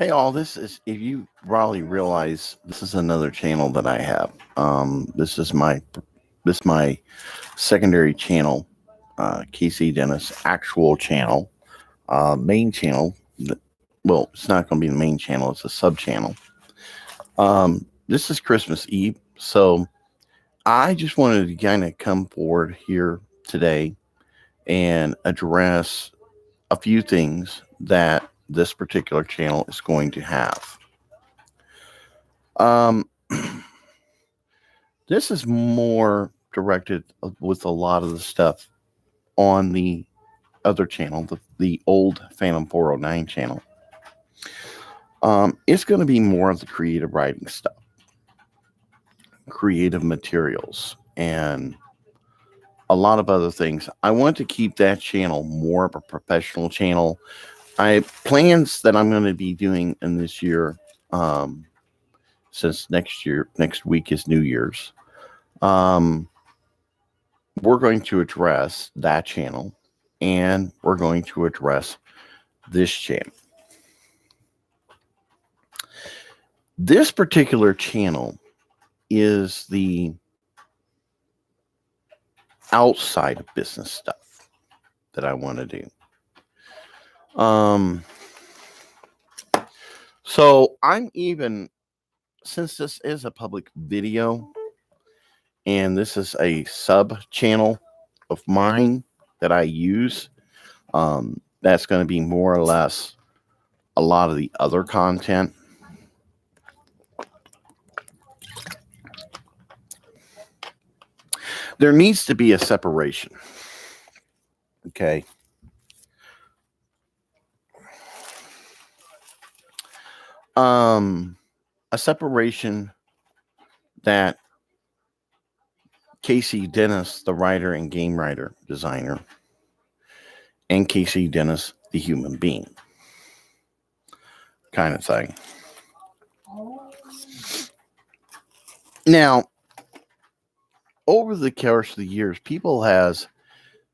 Hey, all this is, if you probably realize, this is another channel that I have. This is my secondary channel, KC Dennis actual channel, main channel. Well, it's not going to be the main channel; it's a sub channel. This is Christmas Eve, so I just wanted to kind of come forward here today and address a few things that this particular channel is going to have. Um, this is more directed with a lot of the stuff on the other channel, the old Phantom 409 channel. It's going to be more of the creative writing stuff, creative materials, and a lot of other things. I want to keep that channel more of a professional channel. I have plans that I'm going to be doing in this year, since next week is New Year's. We're going to address that channel and we're going to address this channel. This particular channel is the outside of business stuff that I want to do. So since this is a public video and this is a sub channel of mine that I use, that's going to be more or less a lot of the other content. There needs to be a separation. Okay. A separation that KC Dennis, the writer and game writer designer, and KC Dennis, the human being, kind of thing. Now, over the course of the years, people has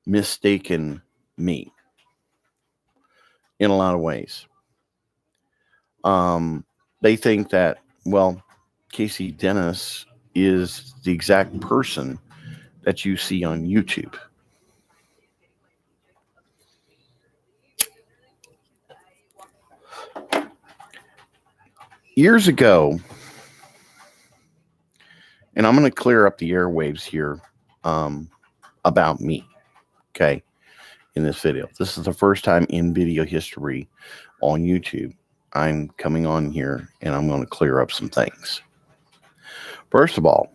mistaken me in a lot of ways. They think that, well, KC Dennis is the exact person that you see on YouTube. Years ago, and I'm going to clear up the airwaves here about me, okay, in this video. This is the first time in video history on YouTube I'm coming on here and I'm going to clear up some things. First of all,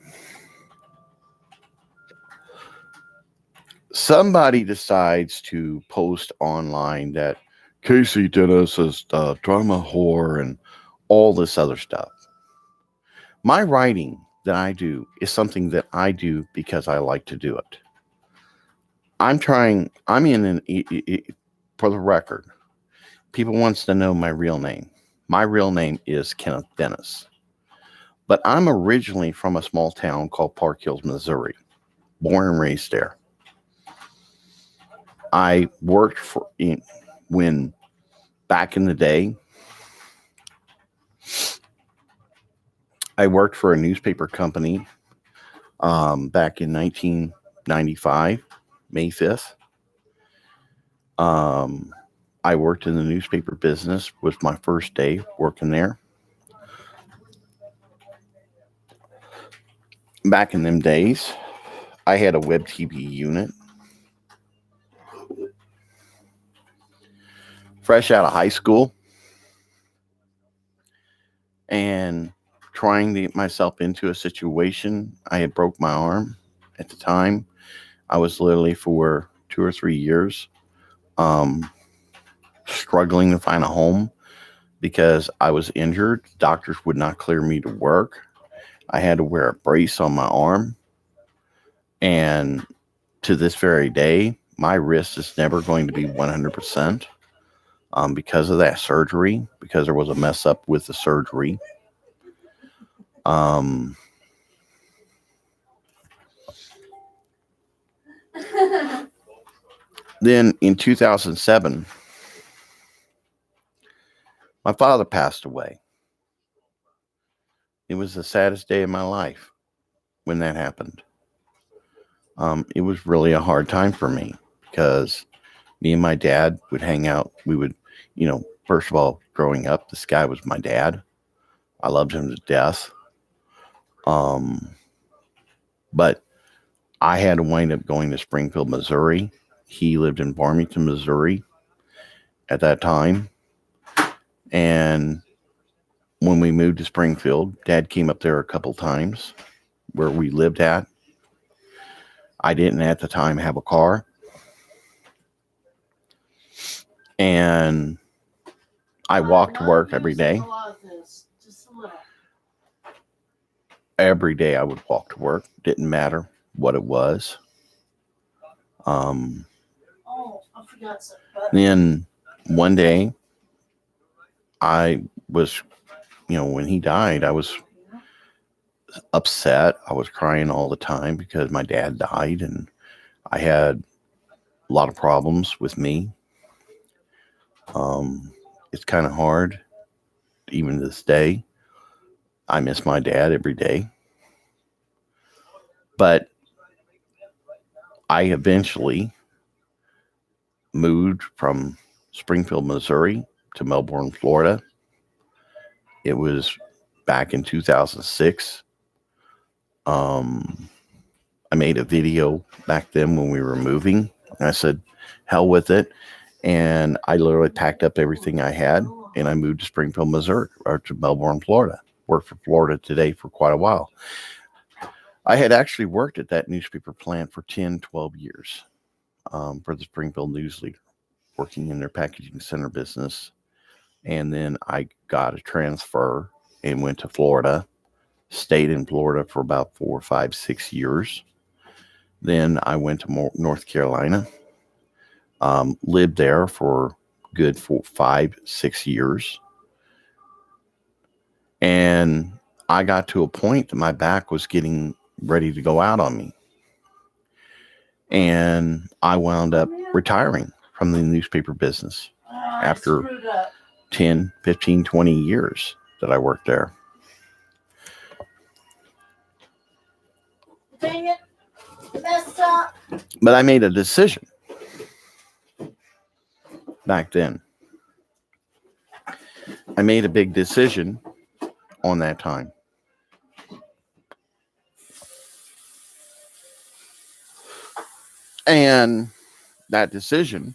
somebody decides to post online that KC Dennis is a drama whore and all this other stuff. My writing that I do is something that I do because I like to do it. For the record, people wants to know my real name. My real name is Kenneth Dennis. But I'm originally from a small town called Park Hills, Missouri. Born and raised there. I worked back in the day, I worked for a newspaper company back in 1995, May 5th. I worked in the newspaper business. Was my first day working there. Back in them days, I had a web TV unit. Fresh out of high school and trying to get myself into a situation. I had broke my arm at the time. I was literally for 2 or 3 years struggling to find a home because I was injured. Doctors would not clear me to work. I had to wear a brace on my arm. And to this very day, my wrist is never going to be 100%. Because of that surgery, because there was a mess up with the surgery. Then in 2007, My father passed away. It was the saddest day of my life when that happened. It was really a hard time for me because me and my dad would hang out. We would, first of all, growing up, this guy was my dad. I loved him to death. Um, but I had to wind up going to Springfield, Missouri. He lived in Farmington, Missouri at that time. And when we moved to Springfield, Dad came up there a couple times where we lived at. I didn't at the time have a car. And I walked to work every day. Every day I would walk to work. Didn't matter what it was. Then one day I was, when he died, I was upset. I was crying all the time because my dad died and I had a lot of problems with me. It's kind of hard even to this day. I miss my dad every day. But I eventually moved from Springfield, Missouri to Melbourne, Florida. It was back in 2006. I made a video back then when we were moving. And I said, hell with it. And I literally packed up everything I had and I moved to Springfield, Missouri, or to Melbourne, Florida. Worked for Florida Today for quite a while. I had actually worked at that newspaper plant for 10, 12 years for the Springfield News Leader, working in their packaging center business. And then I got a transfer and went to Florida, stayed in Florida for about 4, 5, 6 years. Then I went to North Carolina, lived there for good 4, 5, 6 years. And I got to a point that my back was getting ready to go out on me. And I wound up retiring from the newspaper business after 10, 15, 20 years that I worked there. Dang it. Messed up. But I made a decision back then. I made a big decision on that time. And that decision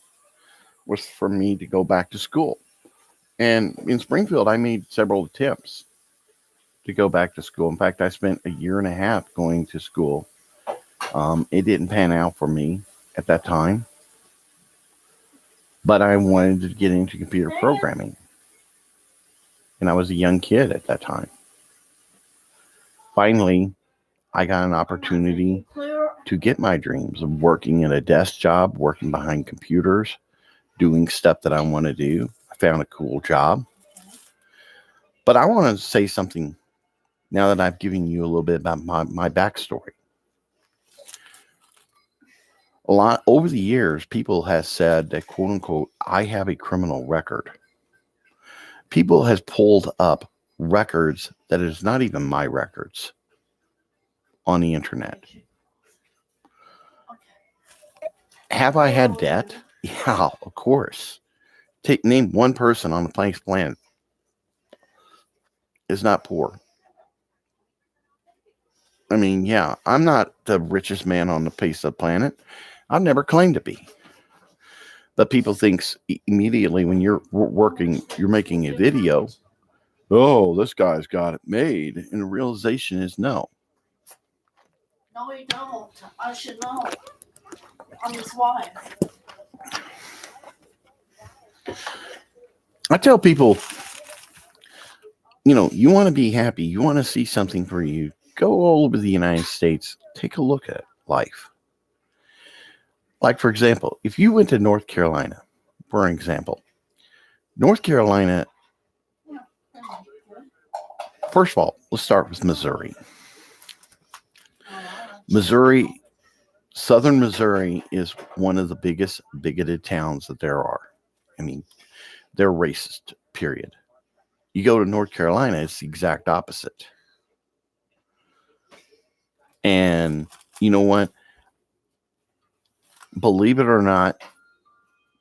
was for me to go back to school. And in Springfield, I made several attempts to go back to school. In fact, I spent a year and a half going to school. It didn't pan out for me at that time. But I wanted to get into computer programming. And I was a young kid at that time. Finally, I got an opportunity to get my dreams of working in a desk job, working behind computers, doing stuff that I want to do. I found a cool job. But I want to say something now that I've given you a little bit about my backstory. A lot over the years, people have said that, quote unquote, I have a criminal record. People has pulled up records that is not even my records on the internet. Have I had debt? Yeah, of course. Name one person on the planet is not poor. I mean, yeah, I'm not the richest man on the face of the planet. I've never claimed to be. But people think immediately when you're working, you're making a video, oh, this guy's got it made. And the realization is no. No, you don't. I should know. I'm his wife. I tell people, you want to be happy. You want to see something for you. Go all over the United States. Take a look at life. Like, for example, if you went to North Carolina, for example, North Carolina, first of all, let's start with Missouri. Missouri, Southern Missouri is one of the biggest bigoted towns that there are. I mean, they're racist, period. You go to North Carolina, it's the exact opposite. And you know what? Believe it or not,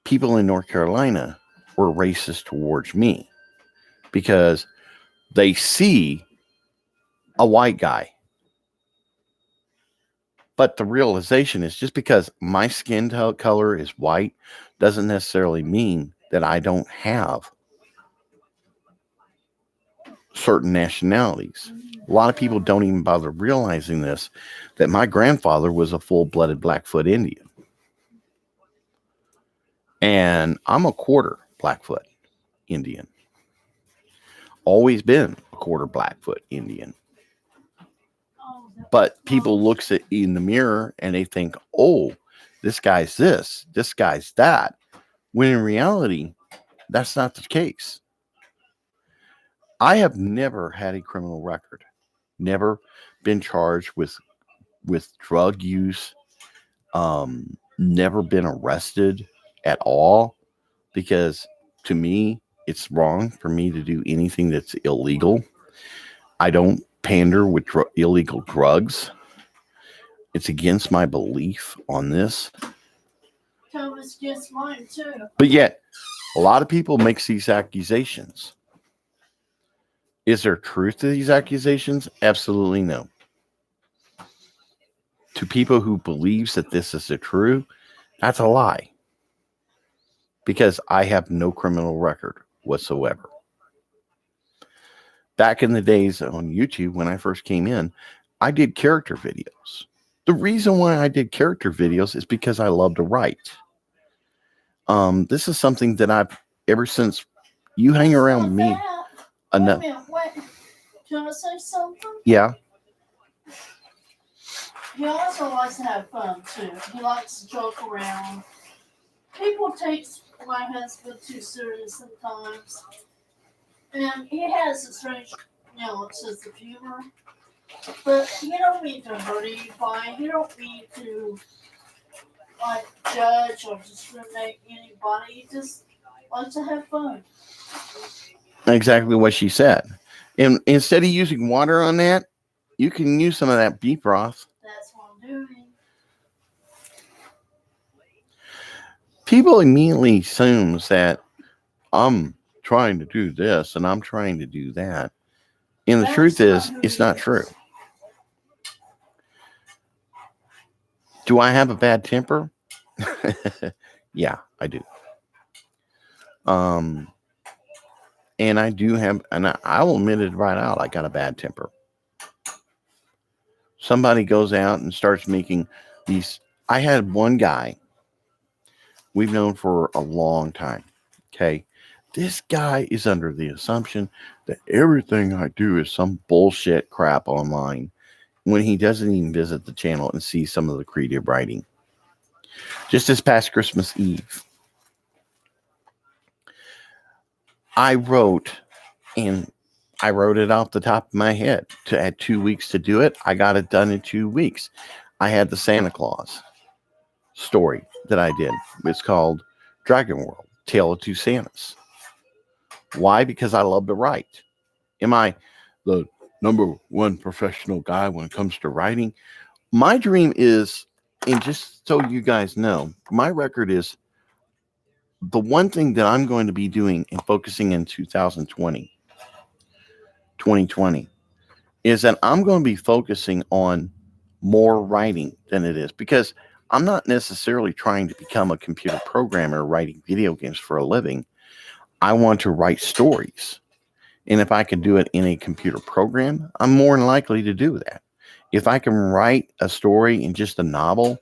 people in North Carolina were racist towards me because they see a white guy. But the realization is just because my skin color is white doesn't necessarily mean that I don't have certain nationalities. A lot of people don't even bother realizing this, that my grandfather was a full-blooded Blackfoot Indian. And I'm a quarter Blackfoot Indian. Always been a quarter Blackfoot Indian. But people looks at in the mirror and they think, oh, this guy's this guy's that. When in reality, that's not the case. I have never had a criminal record, never been charged with drug use, never been arrested at all, because to me, it's wrong for me to do anything that's illegal. I don't pander with illegal drugs. It's against my belief on this. It's against mine too. But yet, a lot of people make these accusations. Is there truth to these accusations? Absolutely no. To people who believes that this is the true, that's a lie. Because I have no criminal record whatsoever. Back in the days on YouTube, when I first came in, I did character videos. The reason why I did character videos is because I love to write. This is something that I've, ever since you hang around with me enough. Wait. Can I say something? Yeah. He also likes to have fun too. He likes to joke around. People take my husband too serious sometimes. And he has a strange, sense of humor. But you don't mean to hurt anybody. You don't mean to, judge or discriminate anybody. You just like to have fun. Exactly what she said. And instead of using water on that, you can use some of that beef broth. That's what I'm doing. People immediately assume that I'm trying to do this and I'm trying to do that. And the truth is, it's not true. Do I have a bad temper? Yeah, I do. And I do have, and I will admit it right out, I got a bad temper. Somebody goes out and starts making these. I had one guy we've known for a long time. Okay. This guy is under the assumption that everything I do is some bullshit crap online, when he doesn't even visit the channel and see some of the creative writing. Just this past Christmas Eve, I wrote it off the top of my head. I had 2 weeks to do it. I got it done in 2 weeks. I had the Santa Claus story that I did. It's called Dragon World, Tale of Two Santas. Why? Because I love to write. Am I the number one professional guy when it comes to writing? My dream is, and just so you guys know, my record is the one thing that I'm going to be doing and focusing in 2020 is that I'm going to be focusing on more writing than it is, because I'm not necessarily trying to become a computer programmer writing video games for a living. I want to write stories. And if I can do it in a computer program, I'm more than likely to do that. If I can write a story in just a novel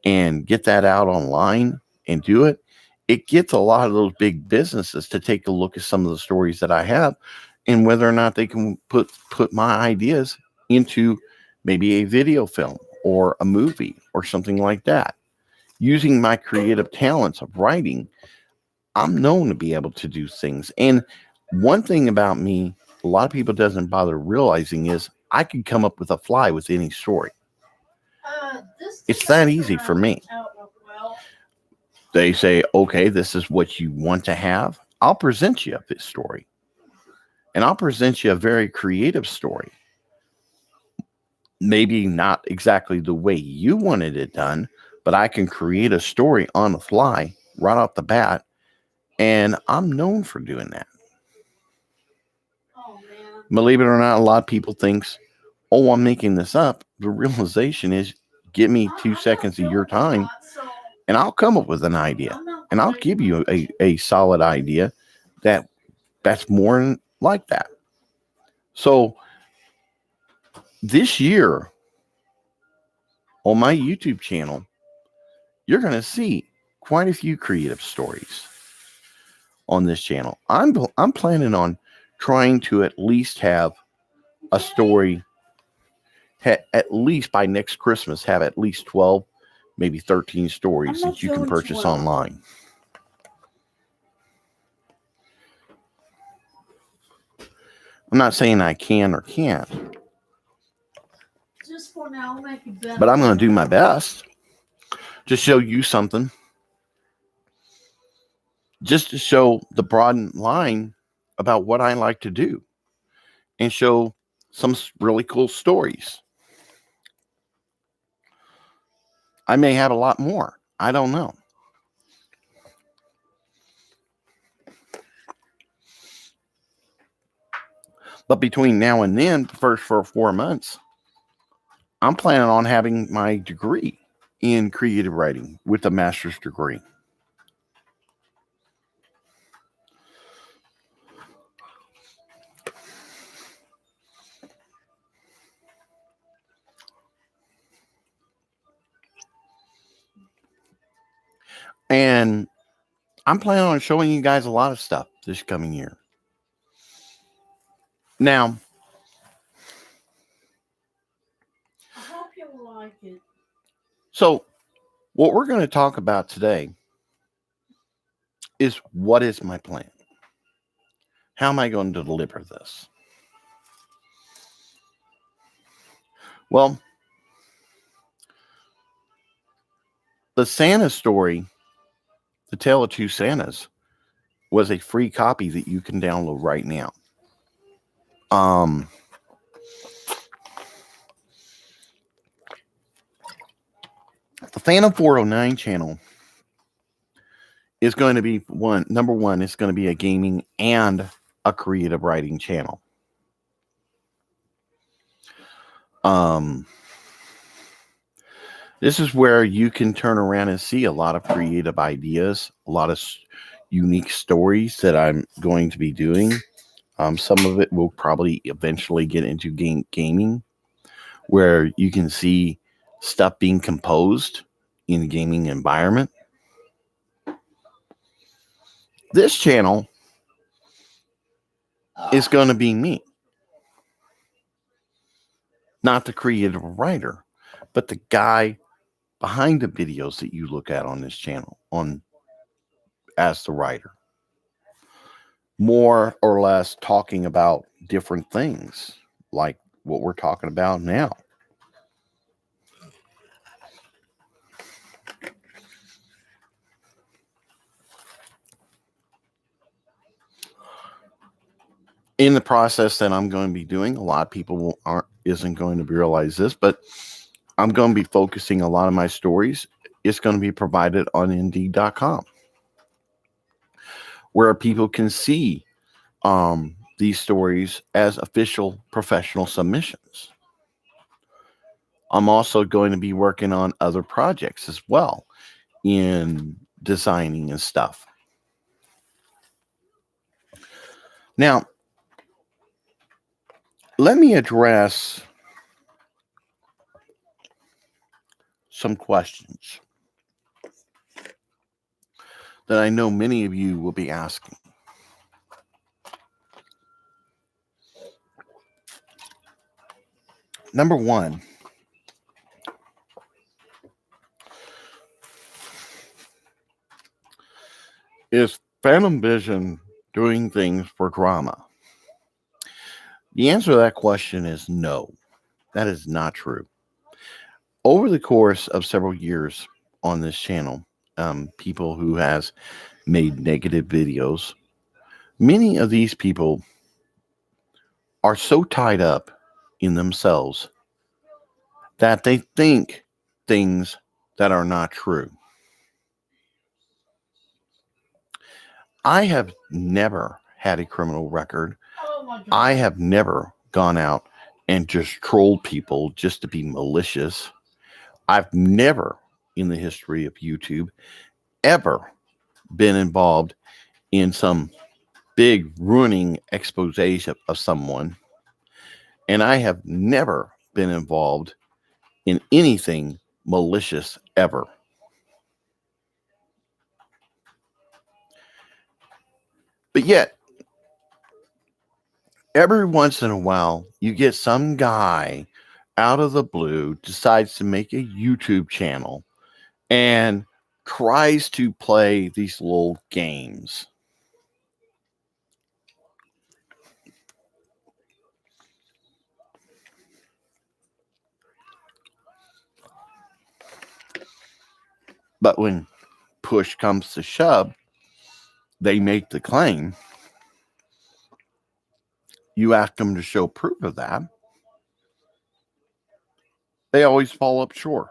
and get that out online and do it, it gets a lot of those big businesses to take a look at some of the stories that I have and whether or not they can put my ideas into maybe a video film or a movie or something like that. Using my creative talents of writing, I'm known to be able to do things. And one thing about me, a lot of people doesn't bother realizing, is I can come up with a fly with any story. It's that easy for me. They say, okay, this is what you want to have. I'll present you this story. and I'll present you a very creative story. Maybe not exactly the way you wanted it done, but I can create a story on the fly right off the bat, and I'm known for doing that. Oh man. Believe it or not, a lot of people thinks, "Oh, I'm making this up." The realization is, give me 2 seconds of your time, and I'll come up with an idea, and I'll give you a solid idea that's more like that. So this year on my YouTube channel, you're going to see quite a few creative stories on this channel. I'm planning on trying to at least have a story at least by next Christmas, have at least 12, maybe 13 stories that you can purchase online. I'm not saying I can or can't, just for now, I'll make it better. but I'm going to do my best to show you something, just to show the broad line about what I like to do and show some really cool stories. I may have a lot more. I don't know. But between now and then, the first for 4 months, I'm planning on having my degree in creative writing with a master's degree. And I'm planning on showing you guys a lot of stuff this coming year. Now, I hope you'll like it. So what we're going to talk about today is, what is my plan? How am I going to deliver this? Well, the Santa story, The Tale of Two Santas, was a free copy that you can download right now. The Phantom 409 channel is going to be number one, it's going to be a gaming and a creative writing channel. This is where you can turn around and see a lot of creative ideas, a lot of unique stories that I'm going to be doing. Some of it will probably eventually get into gaming, where you can see stuff being composed in the gaming environment. This channel is going to be me. Not the creative writer, but the guy behind the videos that you look at on this channel as the writer. More or less talking about different things like what we're talking about now. In the process that I'm going to be doing, a lot of people isn't going to realize this, but I'm going to be focusing a lot of my stories. It's going to be provided on Indeed.com, where people can see these stories as official professional submissions. I'm also going to be working on other projects as well in designing and stuff. Now, let me address some questions that I know many of you will be asking. Number one, is Phantom Vision doing things for drama? The answer to that question is no. That is not true. Over the course of several years on this channel, people who has made negative videos, many of these people are so tied up in themselves that they think things that are not true. I have never had a criminal record. Oh my God. I have never gone out and just trolled people just to be malicious. I've never, in the history of YouTube, ever been involved in some big ruining expose of someone. And I have never been involved in anything malicious ever. But yet, every once in a while, you get some guy out of the blue decides to make a YouTube channel and tries to play these little games. But when push comes to shove, they make the claim. You ask them to show proof of that. They always fall up short.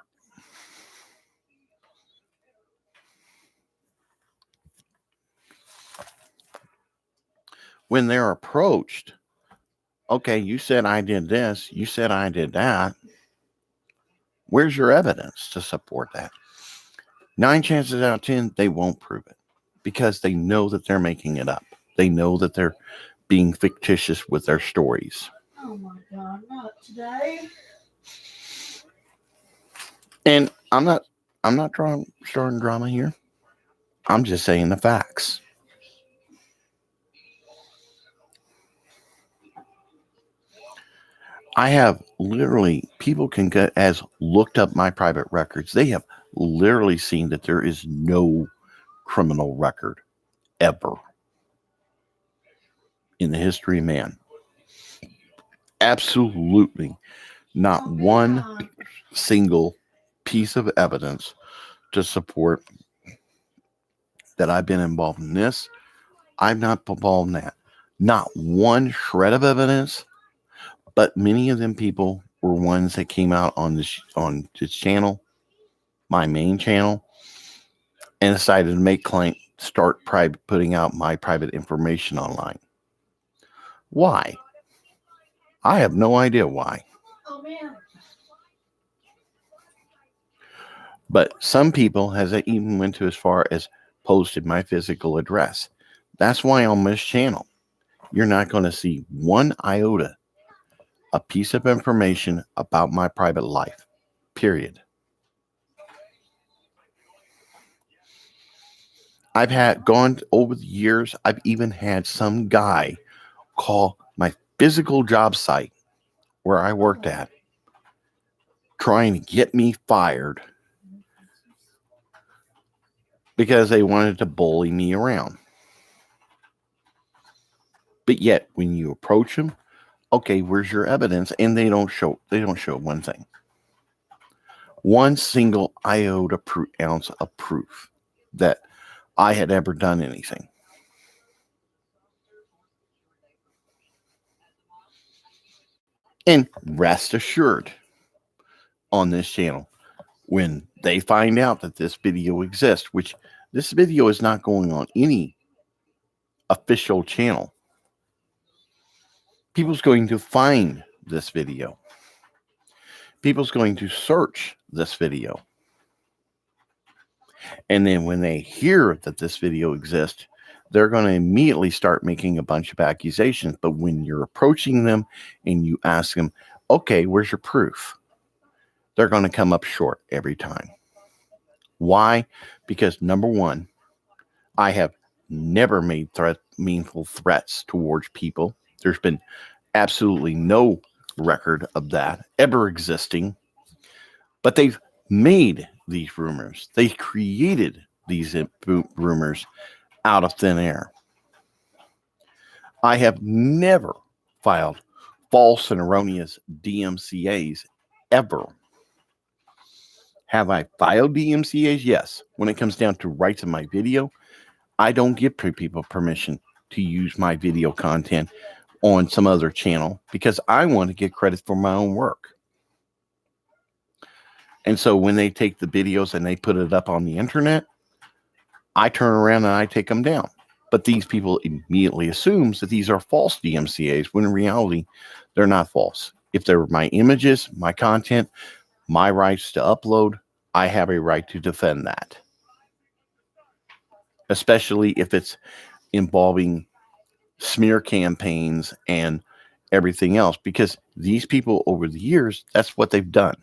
When they're approached, okay, you said I did this, you said I did that. Where's your evidence to support that? 9 chances out of 10, they won't prove it because they know that they're making it up. They know that they're being fictitious with their stories. Oh my God, not today. And I'm not starting drama here. I'm just saying the facts. I have literally, people can get as looked up my private records. They have literally seen that there is no criminal record ever in the history of man. Absolutely not Oh, one man. single piece of evidence to support that I've been involved in this. I'm not involved in that. Not one shred of evidence, but many of them people were ones that came out on this channel, my main channel, and decided to make claim, start putting out my private information online. Why? I have no idea why. Oh man. But some people has even went to as far as posted my physical address. That's why on this channel, you're not going to see one iota, a piece of information about my private life, period. I've had gone over the years, I've even had some guy call my physical job site where I worked at, trying to get me fired because they wanted to bully me around. But yet, when you approach them, okay, where's your evidence? And they don't show one thing. One single iota ounce of proof that I had ever done anything. And rest assured, on this channel, when they find out that this video exists, which this video is not going on any official channel, people's going to find this video. People's going to search this video. And then when they hear that this video exists, they're going to immediately start making a bunch of accusations. But when you're approaching them and you ask them, okay, where's your proof? They're going to come up short every time. Why? Because number one, I have never made meaningful threats towards people. There's been absolutely no record of that ever existing. But they've made these rumors. They created these rumors out of thin air. I have never filed false and erroneous DMCAs ever. Have I filed DMCAs? Yes. When it comes down to rights of my video, I don't give people permission to use my video content on some other channel because I want to get credit for my own work. And so when they take the videos and they put it up on the internet, I turn around and I take them down. But these people immediately assumes that these are false DMCAs, when in reality, they're not false. If they're my images, my content, my rights to upload, I have a right to defend that. Especially if it's involving smear campaigns and everything else, because these people over the years, that's what they've done.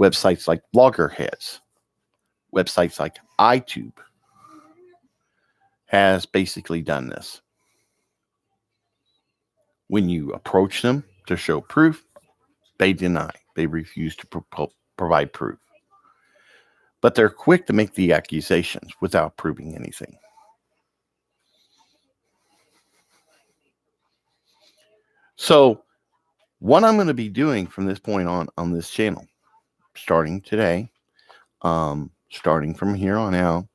Websites like Bloggerheads, websites like iTube has basically done this. When you approach them to show proof, they deny. They refuse to provide proof. But they're quick to make the accusations without proving anything. So what I'm going to be doing from this point on this channel, starting today, starting from here on out,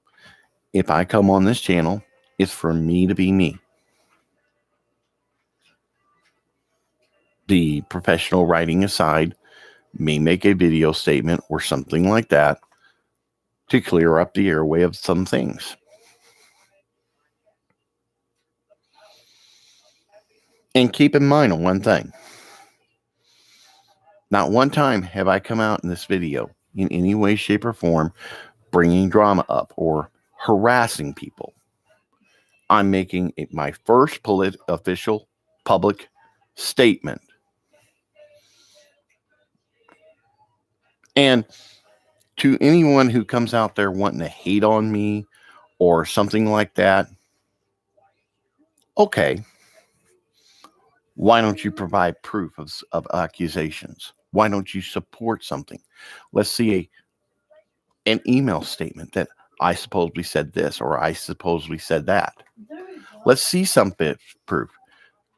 if I come on this channel, it's for me to be me. The professional writing aside, may make a video statement or something like that to clear up the airway of some things. And keep in mind on one thing. Not one time have I come out in this video in any way, shape, or form bringing drama up or harassing people. I'm making my first official public statement. And to anyone who comes out there wanting to hate on me or something like that, okay, why don't you provide proof of accusations? Why don't you support something? Let's see an email statement that I supposedly said this or I supposedly said that. Let's see some proof.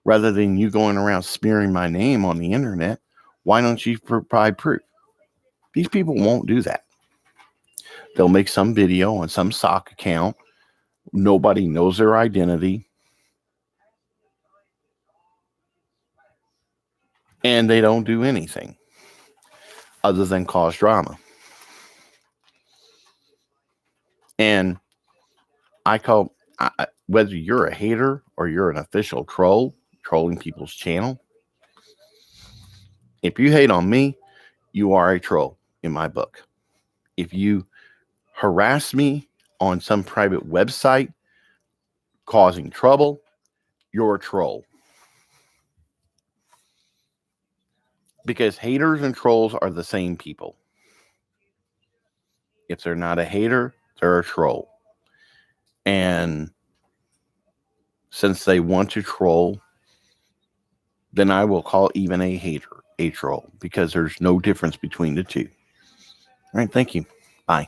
Rather than you going around smearing my name on the internet, why don't you provide proof? These people won't do that. They'll make some video on some sock account. Nobody knows their identity. And they don't do anything other than cause drama. And whether you're a hater or you're an official troll, trolling people's channel, if you hate on me, you are a troll in my book. If you harass me on some private website causing trouble, you're a troll. Because haters and trolls are the same people. If they're not a hater, they're a troll. And since they want to troll, then I will call even a hater a troll, because there's no difference between the two. All right, thank you. Bye.